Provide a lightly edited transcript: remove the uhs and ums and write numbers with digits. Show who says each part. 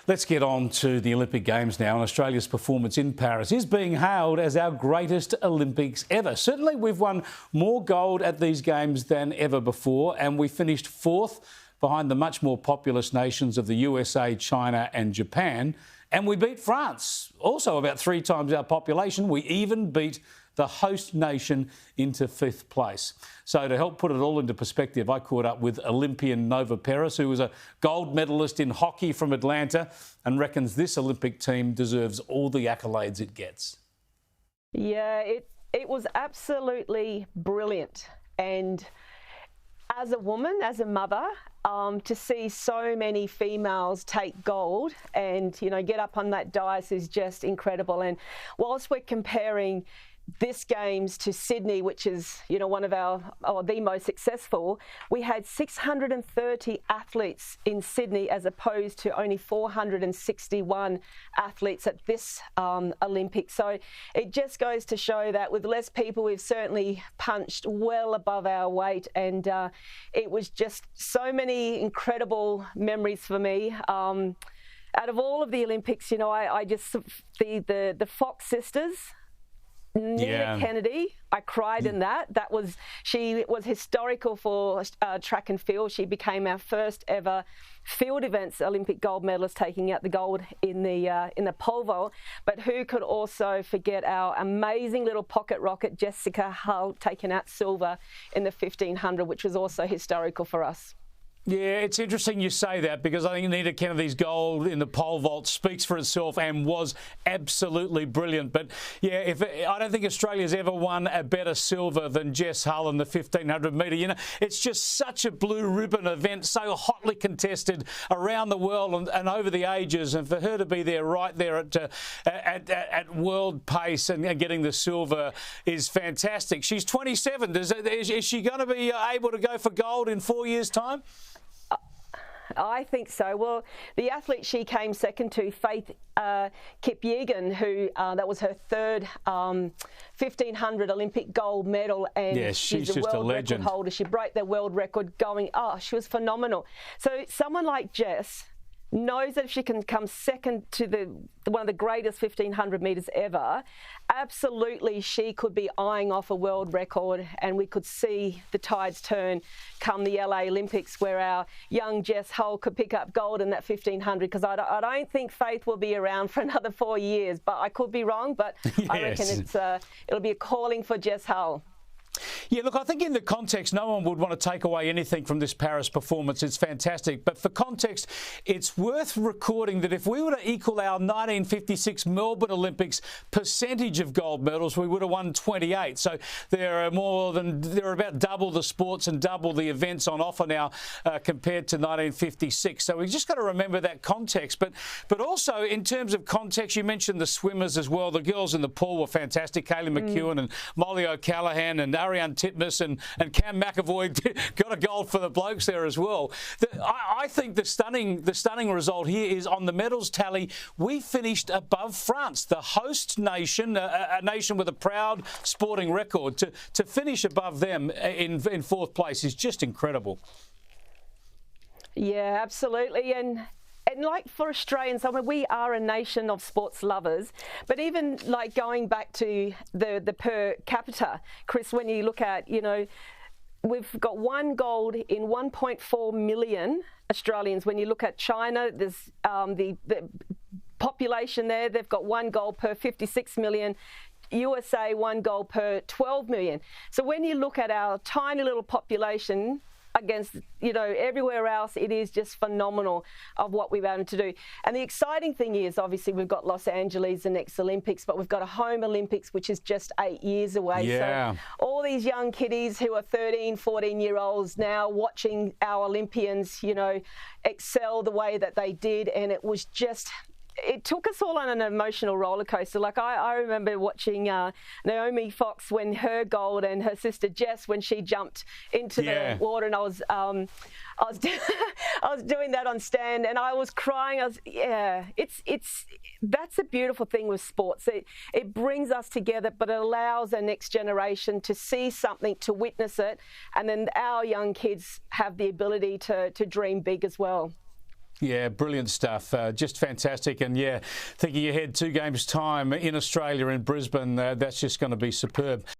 Speaker 1: Let's get on to the Olympic Games now, and Australia's performance in Paris is being hailed as our greatest Olympics ever. Certainly we've won more gold at these Games than ever before, and we finished fourth behind the much more populous nations of the USA, China and Japan. And we beat France, also about 3 times our population. We even beat the host nation into 5th place. So to help put it all into perspective, I caught up with Olympian Nova Peris, who was a gold medalist in hockey from Atlanta and reckons this Olympic team deserves all the accolades it gets.
Speaker 2: Yeah, it was absolutely brilliant. And as a woman, as a mother, to see so many females take gold and, you know, get up on that dais is just incredible. And whilst we're comparing this Games to Sydney, which is, you know, one of our, or the most successful, we had 630 athletes in Sydney as opposed to only 461 athletes at this Olympics. So it just goes to show that with less people, we've certainly punched well above our weight. And it was just so many incredible memories for me. Out of all of the Olympics, you know, I just, the Fox sisters, Nina Kennedy, I cried in that. She was historical for track and field. She became our first ever field events Olympic gold medalist, taking out the gold in the pole vault. But who could also forget our amazing little pocket rocket, Jessica Hull, taking out silver in the 1500, which was also historical for us.
Speaker 1: Yeah, it's interesting you say that, because I think Nina Kennedy's gold in the pole vault speaks for itself and was absolutely brilliant. But yeah, I don't think Australia's ever won a better silver than Jess Hull in the 1500 metre. You know, it's just such a blue ribbon event, so hotly contested around the world and over the ages, and for her to be there right there at world pace and getting the silver is fantastic. She's 27. Is she going to be able to go for gold in 4 years' time?
Speaker 2: I think so. Well, the athlete she came second to, Faith Kipyegon, who that was her third 1500 Olympic gold medal, and
Speaker 1: yeah, she's
Speaker 2: a
Speaker 1: just
Speaker 2: world
Speaker 1: a legend.
Speaker 2: record holder. She broke the world record going. Oh, she was phenomenal. So someone like Jess knows that if she can come second to one of the greatest 1500 metres ever, absolutely she could be eyeing off a world record, and we could see the tides turn come the LA Olympics, where our young Jess Hull could pick up gold in that 1500, because I don't think Faith will be around for another 4 years, but I could be wrong, but yes. I reckon it'll be a calling for Jess Hull.
Speaker 1: Yeah, look, I think in the context, no one would want to take away anything from this Paris performance. It's fantastic. But for context, it's worth recording that if we were to equal our 1956 Melbourne Olympics percentage of gold medals, we would have won 28. So there are about double the sports and double the events on offer now compared to 1956. So we've just got to remember that context. But also in terms of context, you mentioned the swimmers as well. The girls in the pool were fantastic. Kaylee McEwen and Molly O'Callaghan and Ariane Titmus and Cam McAvoy got a gold for the blokes there as well. I think the stunning result here is on the medals tally. We finished above France, the host nation, a nation with a proud sporting record. To finish above them in 4th place is just incredible.
Speaker 2: Yeah, absolutely. And like for Australians, I mean, we are a nation of sports lovers, but even like going back to the per capita, Chris, when you look at, you know, we've got 1 gold in 1.4 million Australians. When you look at China, there's the population there, they've got 1 gold per 56 million. USA, 1 gold per 12 million. So when you look at our tiny little population against, you know, everywhere else, it is just phenomenal of what we've able to do. And the exciting thing is, obviously, we've got Los Angeles, the next Olympics, but we've got a home Olympics, which is just 8 years away.
Speaker 1: Yeah.
Speaker 2: So all these young kiddies who are 13, 14-year-olds now watching our Olympians, you know, excel the way that they did, and it was just... It took us all on an emotional roller coaster. Like I remember watching Naomi Fox win her gold, and her sister Jess when she jumped into the water, and I was doing that on stand, and I was crying. That's a beautiful thing with sports. It brings us together, but it allows the next generation to see something, to witness it, and then our young kids have the ability to dream big as well.
Speaker 1: Yeah, brilliant stuff. Just fantastic. And yeah, thinking ahead 2 games time in Australia, in Brisbane, that's just going to be superb.